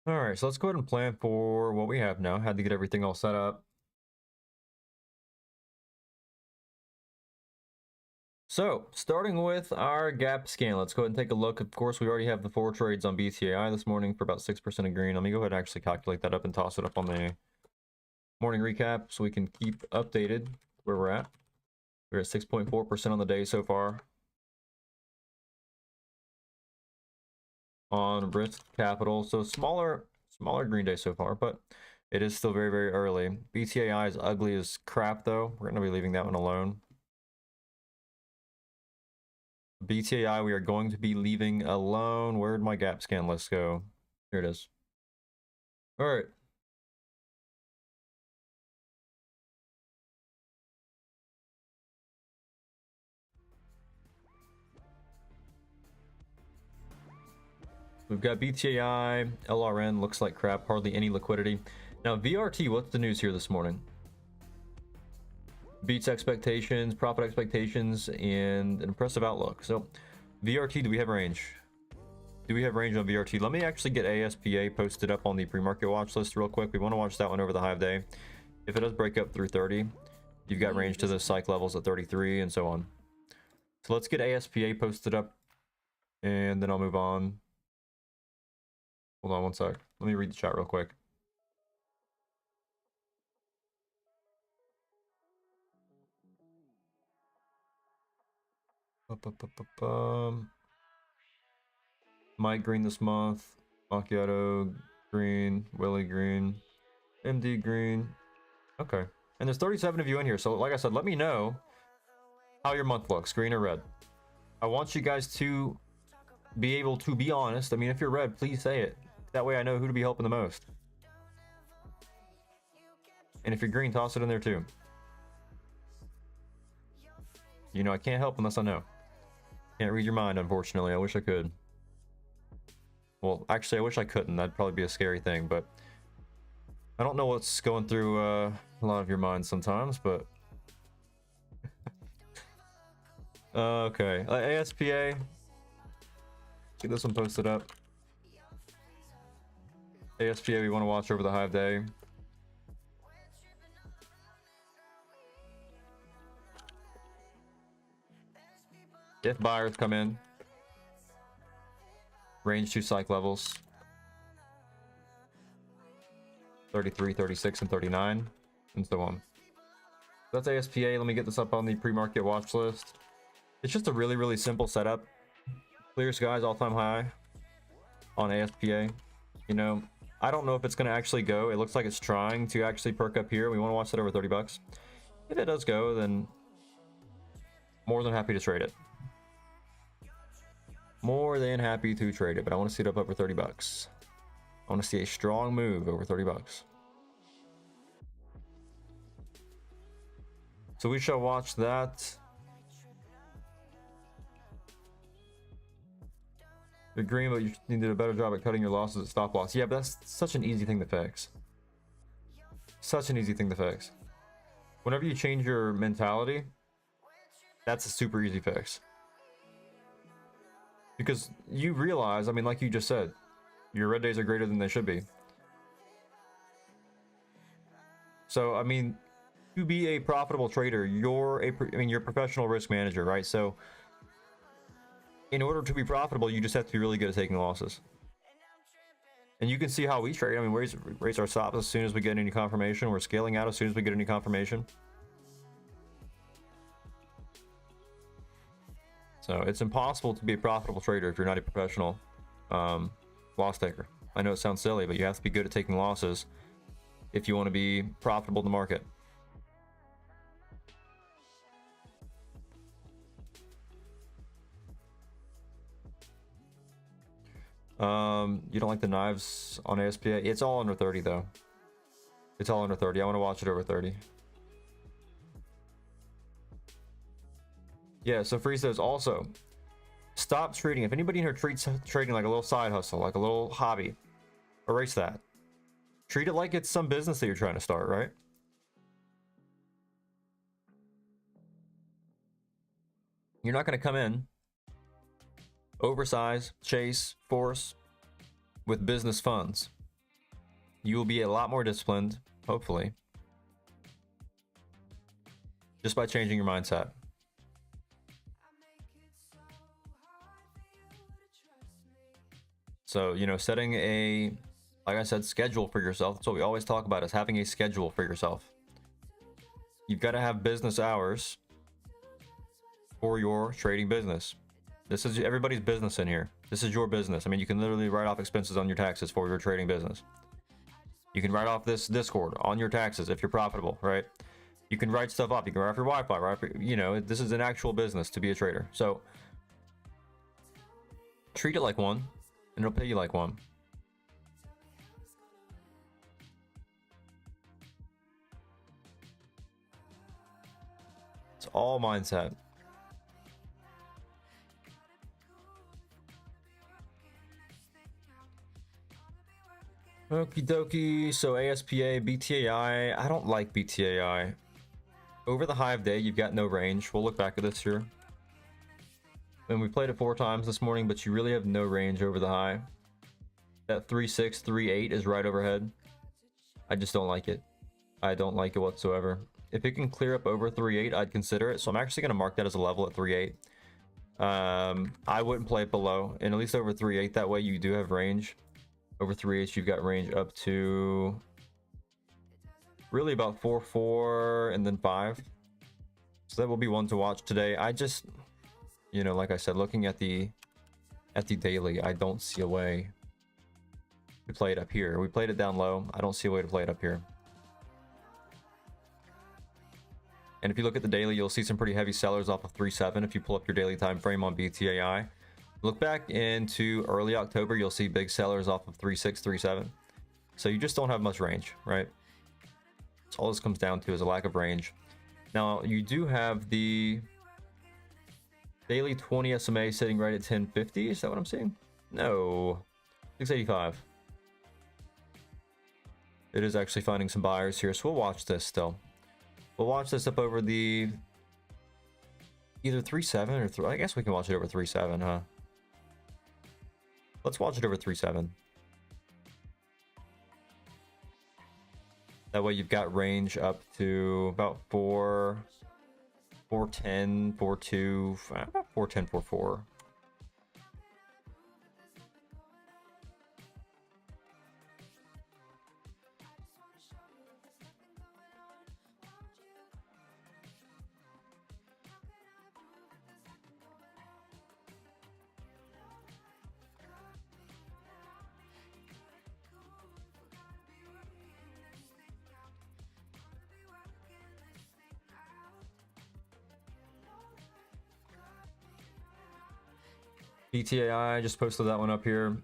All right, so let's go ahead and plan for what we have now. Had to get everything all set up. So, starting with our gap scan, let's go ahead and take a look. Of course, we already have the 4 trades on BTAI this morning for about 6% of green. Let me go ahead and actually calculate that up and toss it up on the morning recap so we can keep updated where we're at. We're at 6.4% on the day so far on risk capital. So smaller green day so far, but it is still very, very early. BTAI is ugly as crap though. We're going to be leaving that one alone. BTAI we are going to be leaving alone. Where'd my gap scan list go? Here it is. All right. We've got BTAI, LRN, looks like crap, hardly any liquidity. Now, VRT, what's the news here this morning? Beats expectations, profit expectations, and an impressive outlook. So, VRT, do we have range? Do we have range on VRT? Let me actually get ASPA posted up on the pre-market watch list real quick. We want to watch that one over the hive day. If it does break up through 30, you've got range to the psych levels at 33 and so on. So let's get ASPA posted up, and then I'll move on. Hold on one sec. Let me read the chat real quick. Mike green this month. Macchiato green. Willie green. MD green. Okay. And there's 37 of you in here. So like I said, let me know how your month looks, green or red. I want you guys to be able to be honest. I mean, if you're red, please say it. That way I know who to be helping the most. And if you're green, toss it in there too. You know, I can't help unless I know. Can't read your mind, unfortunately. I wish I could. Well, actually, I wish I couldn't. That'd probably be a scary thing, but I don't know what's going through a lot of your minds sometimes, but... okay. ASPA. Get this one posted up. ASPA, we want to watch over the hive day. If buyers come in, range 2 psych levels 33, 36, and 39, and so on. That's ASPA. Let me get this up on the pre-market watch list. It's just a really, really simple setup. Clear skies, all-time high on ASPA. You know, I don't know if it's going to actually go. It looks like it's trying to actually perk up here. We want to watch that over 30 bucks. If it does go, then more than happy to trade it. More than happy to trade it, but I want to see it up over 30 bucks. I want to see a strong move over 30 bucks. So we shall watch that. You're green, but you need to do a better job at cutting your losses at stop loss. Yeah, but that's such an easy thing to fix. Such an easy thing to fix. Whenever you change your mentality, that's a super easy fix. Because you realize, I mean, like you just said, your red days are greater than they should be. So, I mean, to be a profitable trader, you're a professional risk manager, right? So, in order to be profitable, you just have to be really good at taking losses. And you can see how we trade. I mean, we raise our stops as soon as we get any confirmation. We're scaling out as soon as we get any confirmation. So it's impossible to be a profitable trader if you're not a professional loss taker. I know it sounds silly, but you have to be good at taking losses if you want to be profitable in the market. You don't like the knives on ASPA? It's all under 30 though. It's all under 30. I want to watch it over 30. Yeah, so Free says also, stop trading. If anybody in here treats trading like a little side hustle, like a little hobby, erase that. Treat it like it's some business that you're trying to start, right? You're not going to come in, oversize, chase, force with business funds. You will be a lot more disciplined, hopefully, just by changing your mindset. So, you know, setting a, like I said, schedule for yourself. That's what we always talk about, is having a schedule for yourself. You've got to have business hours for your trading business. This is everybody's business in here. This is your business. I mean, you can literally write off expenses on your taxes for your trading business. You can write off this Discord on your taxes if you're profitable, right? You can write stuff up. You can write off your Wi-Fi, right? You know, this is an actual business to be a trader. So treat it like one, and it'll pay you like one. It's all mindset. Okie dokie. So ASPA, BTAI. I don't like BTAI. Over the high of day, you've got no range. We'll look back at this here. And we played it 4 times this morning, but you really have no range over the high. That 3.6, 3.8 is right overhead. I just don't like it. I don't like it whatsoever. If it can clear up over 3.8, I'd consider it. So I'm actually going to mark that as a level at 3.8. I wouldn't play it below, and at least over 3.8. That way you do have range. Over 3.8, you've got range up to really about 4.4 and then 5. So that will be one to watch today. I just, you know, like I said, looking at the daily, I don't see a way to play it up here. We played it down low. I don't see a way to play it up here. And if you look at the daily, you'll see some pretty heavy sellers off of 3.7 if you pull up your daily time frame on BTAI. Look back into early October, you'll see big sellers off of 3.6, 3.7. So you just don't have much range, right? That's all this comes down to, is a lack of range. Now, you do have the daily 20 SMA sitting right at 1050. Is that what I'm seeing? No, 685. It is actually finding some buyers here, so we'll watch this still. We'll watch this up over the either 3.7 or 3. I guess we can watch it over 3.7, huh? Let's watch it over 3.7. That way you've got range up to about 4, 410, 4.2, 410, 4.4. BTAI, just posted that one up here.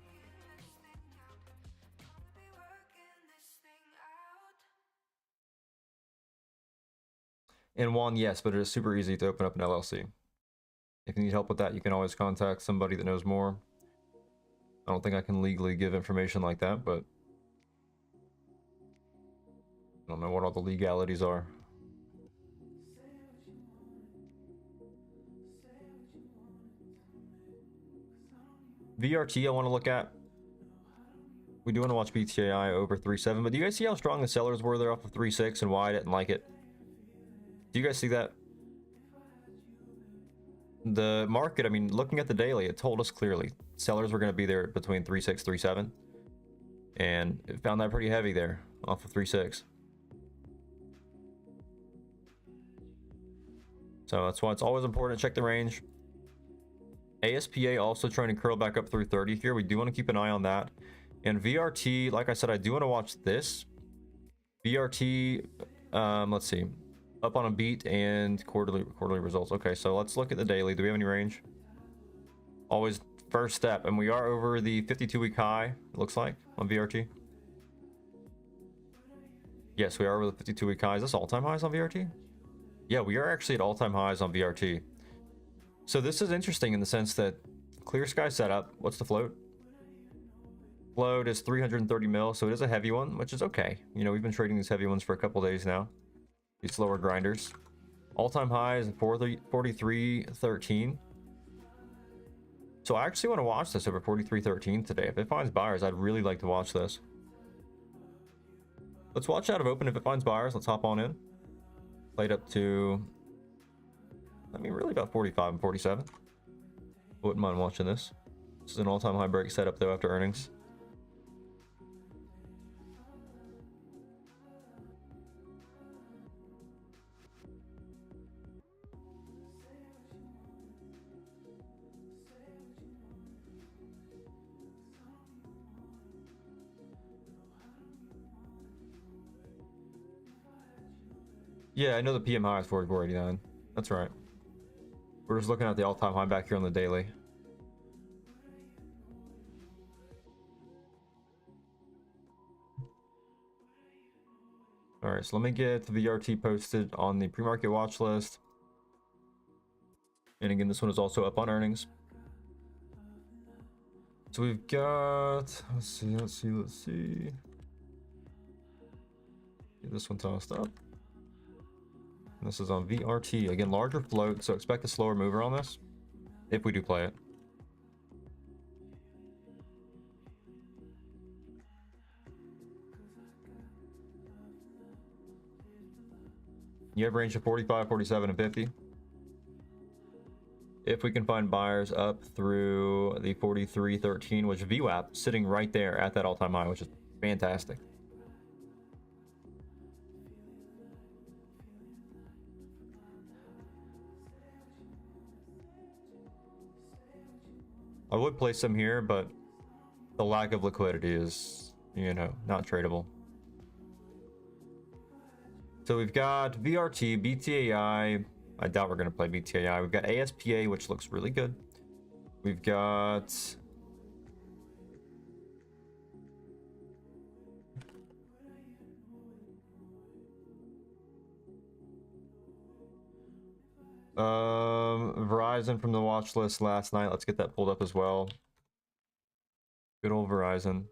And one, yes, but it is super easy to open up an LLC. If you need help with that, you can always contact somebody that knows more. I don't think I can legally give information like that, but I don't know what all the legalities are. VRT I want to look at. We do want to watch BTAI over 3.7, but do you guys see how strong the sellers were there off of 3.6 and why I didn't like it? Do you guys see that? The market, I mean, looking at the daily, it told us clearly sellers were going to be there between 3.6, 3.7, and it found that pretty heavy there off of 3.6. So that's why it's always important to check the range. ASPA also trying to curl back up through 30 here. We do want to keep an eye on that. And VRT, like I said, I do want to watch this. VRT, let's see, up on a beat and quarterly results. Okay, so let's look at the daily. Do we have any range? Always first step, and we are over the 52-week high, it looks like, on VRT. Yes, we are over the 52-week highs. Is this all-time highs on VRT? Yeah, we are actually at all-time highs on VRT. So this is interesting in the sense that clear sky setup. What's the float? Float is 330 mil, so it is a heavy one, which is okay. You know, we've been trading these heavy ones for a couple days now. These slower grinders. All-time high is 43.13. So I actually want to watch this over 43.13 today. If it finds buyers, I'd really like to watch this. Let's watch out of open. If it finds buyers, let's hop on in. Played up to, I mean, really about 45 and 47. Wouldn't mind watching this. This is an all-time high break setup though after earnings. Yeah, I know the PM high is 44.89. That's right. We're just looking at the all-time high back here on the daily. All right, so let me get the VRT posted on the pre-market watch list. And again, this one is also up on earnings. So we've got, let's see. Get this one tossed up. And this is on VRT. Again, larger float, so expect a slower mover on this, if we do play it. You have range of 45, 47, and 50. If we can find buyers up through the 43.13, which VWAP sitting right there at that all-time high, which is fantastic. I would place some here, but the lack of liquidity is, you know, not tradable. So we've got VRT, BTAI. I doubt we're going to play BTAI. We've got ASPA, which looks really good. We've got Verizon from the watch list last night. Let's get that pulled up as well. Good old Verizon.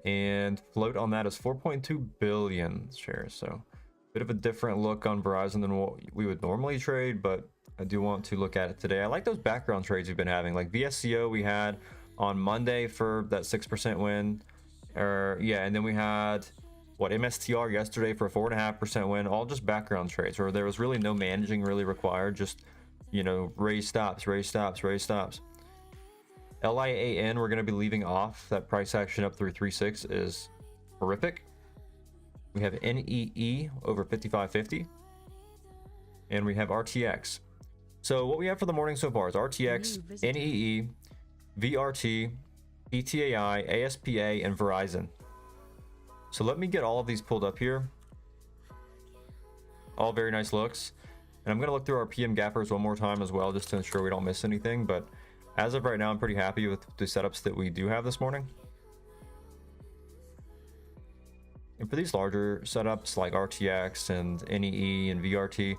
And float on that is 4.2 billion shares. So bit of a different look on Verizon than what we would normally trade, but I do want to look at it today. I like those background trades we've been having, like VSCO we had on Monday for that 6% win, and then we had what, MSTR yesterday for a 4.5% win. All just background trades where there was really no managing really required, just, you know, raise stops. LIAN, we're going to be leaving off. That price action up through 3.6 is horrific. We have NEE over 55.50, and we have RTX. So what we have for the morning so far is RTX, NEE, VRT, ETAI, ASPA, and Verizon. So let me get all of these pulled up here. All very nice looks. And I'm going to look through our PM gappers one more time as well, just to ensure we don't miss anything. But as of right now, I'm pretty happy with the setups that we do have this morning. And for these larger setups like RTX and NEE and VRT,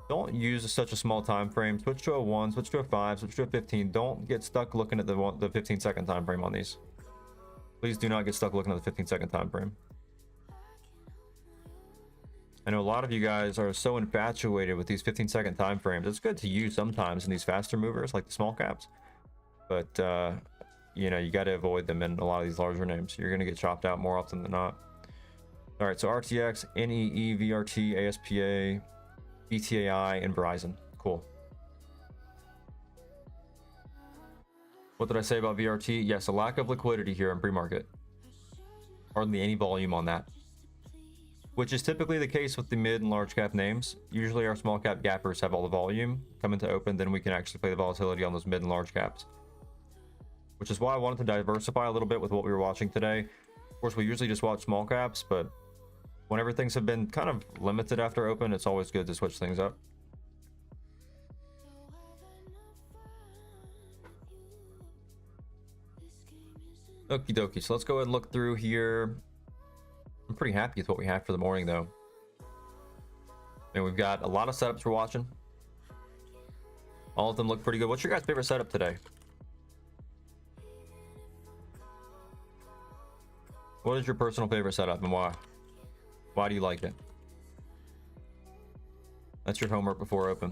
don't use such a small time frame. Switch to a 1, switch to a 5, switch to a 15. Don't get stuck looking at the 15-second time frame on these. Please do not get stuck looking at the 15-second time frame. I know a lot of you guys are so infatuated with these 15-second time frames. It's good to use sometimes in these faster movers like the small caps, but you know, you got to avoid them in a lot of these larger names. You're going to get chopped out more often than not. All right, so RTX, NEE, VRT, ASPA, BTAI, and Verizon. Cool. What did I say about VRT? Yes, a lack of liquidity here in pre-market. Hardly any volume on that, which is typically the case with the mid and large cap names. Usually our small cap gappers have all the volume come into open, then we can actually play the volatility on those mid and large caps, which is why I wanted to diversify a little bit with what we were watching today. Of course, we usually just watch small caps, but whenever things have been kind of limited after open, it's always good to switch things up. Okie dokie, so let's go ahead and look through here. I'm pretty happy with what we have for the morning though. And we've got a lot of setups we're watching. All of them look pretty good. What's your guys' favorite setup today? What is your personal favorite setup and why? Why do you like it? That's your homework before open.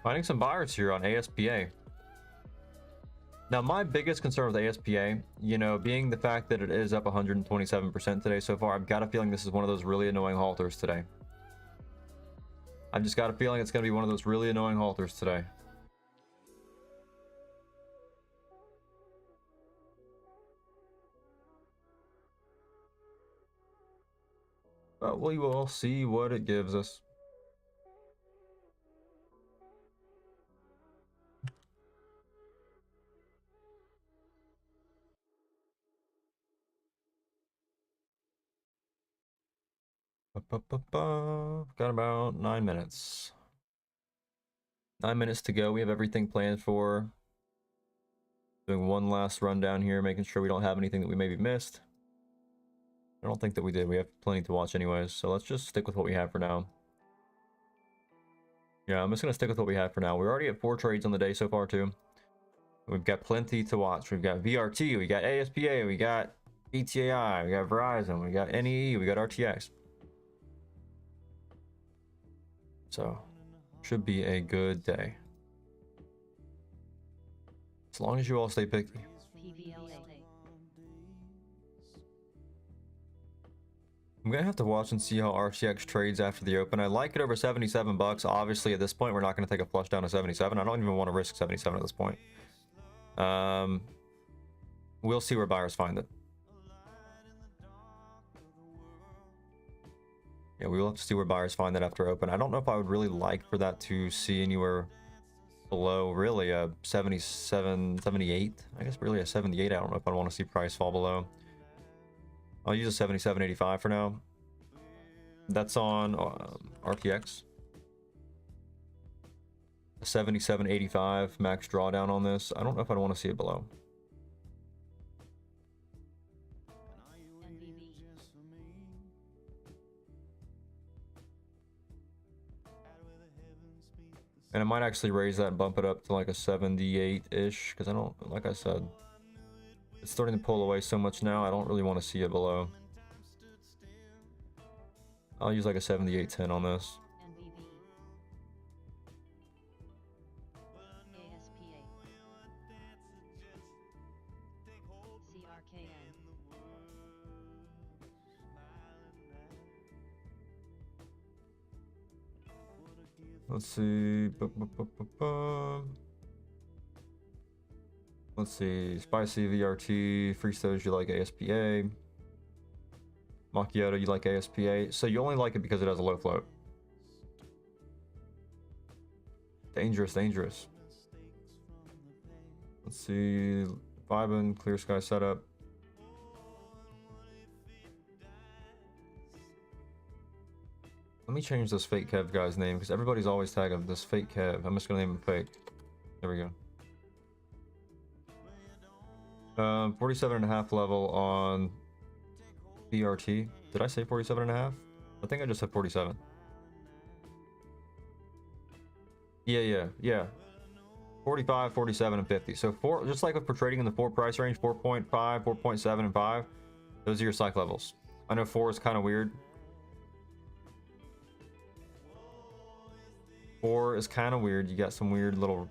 Finding some buyers here on ASPA. Now, my biggest concern with ASPA, you know, being the fact that it is up 127% today so far, I've got a feeling this is one of those really annoying halters today. I've just got a feeling it's going to be one of those really annoying halters today. But we will see what it gives us. Got about 9 minutes. 9 minutes to go. We have everything planned for. Doing one last rundown here, making sure we don't have anything that we maybe missed. I don't think that we did. We have plenty to watch anyways, so let's just stick with what we have for now. Yeah, I'm just going to stick with what we have for now. We're already at 4 trades on the day so far, too. We've got plenty to watch. We've got VRT, we got ASPA, we got ETAI, we got Verizon, we got NEE, we got RTX. So, should be a good day. As long as you all stay picky. I'm gonna have to watch and see how RTX trades after the open. I like it over 77 bucks. Obviously, at this point, we're not gonna take a flush down to 77. I don't even want to risk 77 at this point. We'll see where buyers find it. Yeah, we will have to see where buyers find that after open. I don't know if I would really like for that to see anywhere below really a 77, 78. I guess really a 78. I don't know if I want to see price fall below. I'll use a 77.85 for now. That's on RTX. A 77.85 max drawdown on this. I don't know if I'd want to see it below. And I might actually raise that and bump it up to like a 78-ish, because I don't, like I said, it's starting to pull away so much now, I don't really want to see it below. I'll use like a 78.10 on this. Let's see. Let's see. Spicy VRT. Freestos, you like ASPA. Macchiato, you like ASPA. So you only like it because it has a low float. Dangerous, dangerous. Let's see. Vibin, clear sky setup. Let me change this fake Kev guy's name because everybody's always tagging this fake Kev. I'm just gonna name him fake. There we go. 47.5 level on BRT. Did I say 47.5? I think I just said 47. Yeah. 45, 47, and 50. So just like if we're trading in the 4 price range, 4.5, 4.7, and 5, those are your psych levels. I know 4 is kind of weird. 4 is kind of weird. You got some weird little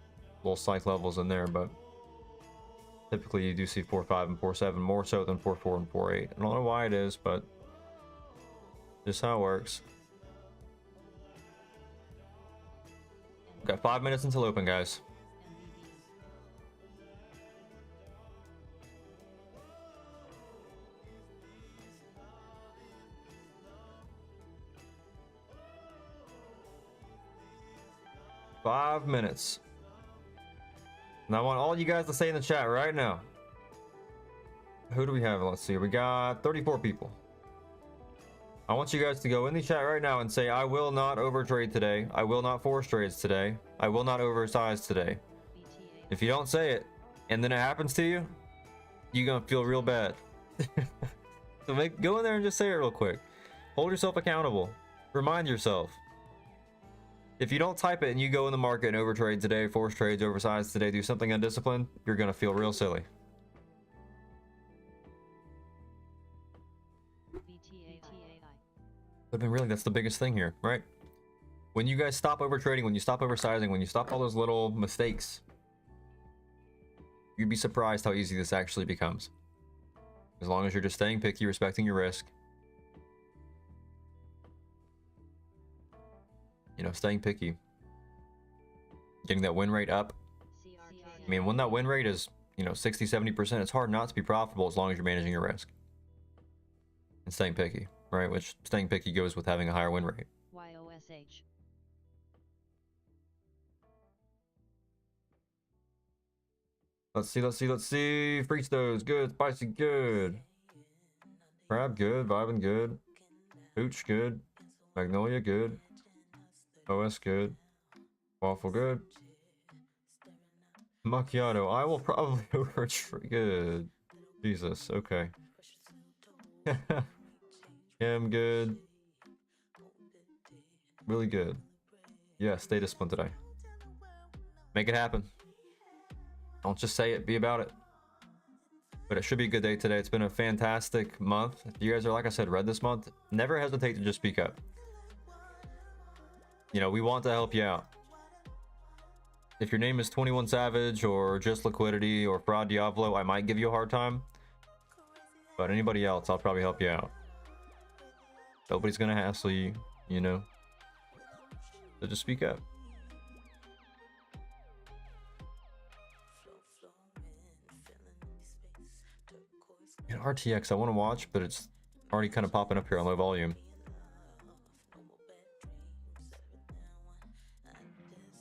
psych levels in there, but typically you do see 4.5 and 4.7 more so than 4.4 and 4.8. I don't know why it is, but just how it works. Got 5 minutes until open, guys. Five minutes. And I want all you guys to say in the chat right now. Who do we have? Let's see. We got 34 people. I want you guys to go in the chat right now and say, I will not overtrade today. I will not force trades today. I will not oversize today. If you don't say it, and then it happens to you, you're going to feel real bad. So go in there and just say it real quick. Hold yourself accountable. Remind yourself. If you don't type it and you go in the market and overtrade today, force trades, oversize today, do something undisciplined, you're going to feel real silly. But then really, that's the biggest thing here, right? When you guys stop over trading, when you stop oversizing, when you stop all those little mistakes, you'd be surprised how easy this actually becomes. As long as you're just staying picky, respecting your risk. You know, staying picky. Getting that win rate up. I mean, when that win rate is, you know, 60, 70%, it's hard not to be profitable as long as you're managing your risk. And staying picky, right? Which staying picky goes with having a higher win rate. YOSH. Let's see. Fritos, good. Spicy, good. Crab, good. Vibing, good. Hooch, good. Magnolia, good. OS, good. Waffle, good. Macchiato, I will probably over good. Jesus, okay. Cam, good. Really good. Yeah, stay disciplined today. Make it happen. Don't just say it, be about it. But it should be a good day today. It's been a fantastic month. If you guys are, like I said, red this month, never hesitate to just speak up. You know, we want to help you out. If your name is 21 Savage or just Liquidity or Fraud Diablo, I might give you a hard time. But anybody else, I'll probably help you out. Nobody's gonna hassle you, you know. So just speak up. In RTX, I want to watch, but it's already kind of popping up here on low volume.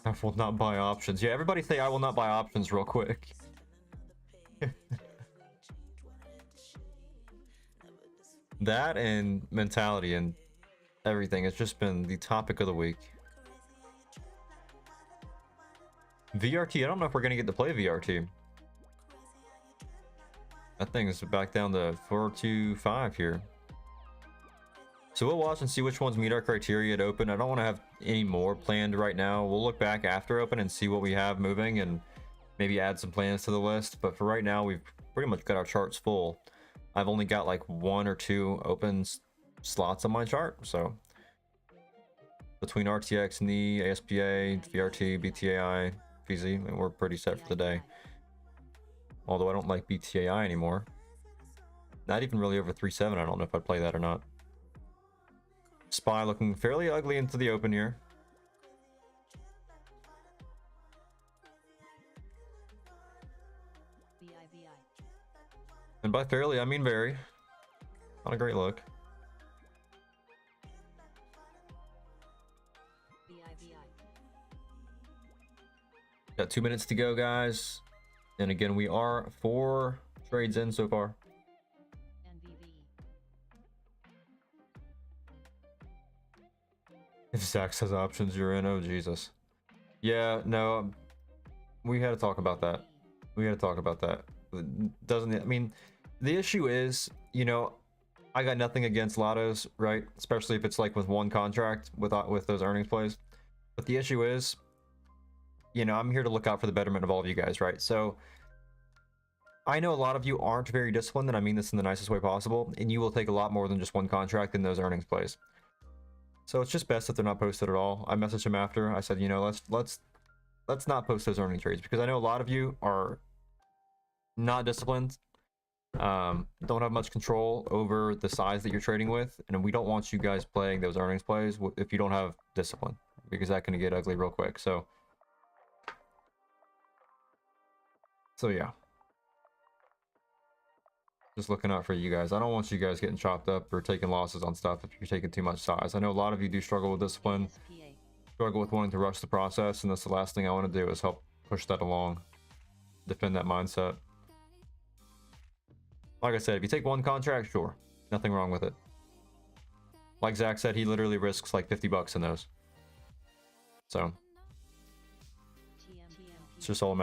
I will not buy options. Yeah, everybody say I will not buy options real quick. That and mentality and everything has just been the topic of the week. VRT, I don't know if we're going to get to play VRT. That thing is back down to 425 here. So we'll watch and see which ones meet our criteria at open. I don't want to have any more planned right now. We'll look back after open and see what we have moving and maybe add some plans to the list. But for right now, we've pretty much got our charts full. I've only got like 1 or 2 open slots on my chart. So between RTX, NE, ASPA, VRT, BTAI, FZ, I mean, we're pretty set for the day. Although I don't like BTAI anymore. Not even really over 3.7. I don't know if I'd play that or not. SPY looking fairly ugly into the open here. And by fairly, I mean very. Not a great look. Got 2 minutes to go, guys. And again, we are 4 trades in so far. If Zach says options, you're in. Oh, Jesus. Yeah, no. We had to talk about that. Doesn't it? I mean, the issue is, you know, I got nothing against lottos, right? Especially if it's like with one contract with those earnings plays. But the issue is, you know, I'm here to look out for the betterment of all of you guys, right? So I know a lot of you aren't very disciplined, and I mean this in the nicest way possible, and you will take a lot more than just one contract in those earnings plays. So it's just best that they're not posted at all. I messaged him after. I said, you know, let's not post those earning trades, because I know a lot of you are not disciplined, don't have much control over the size that you're trading with, and we don't want you guys playing those earnings plays if you don't have discipline, because that can get ugly real quick. So yeah, just looking out for you guys. I don't want you guys getting chopped up or taking losses on stuff if you're taking too much size. I know a lot of you do struggle with discipline, struggle with wanting to rush the process, and that's the last thing I want to do is help push that along, defend that mindset. Like I said, if you take one contract, sure, nothing wrong with it. Like Zach said, he literally risks like 50 bucks in those. So it's just all a matter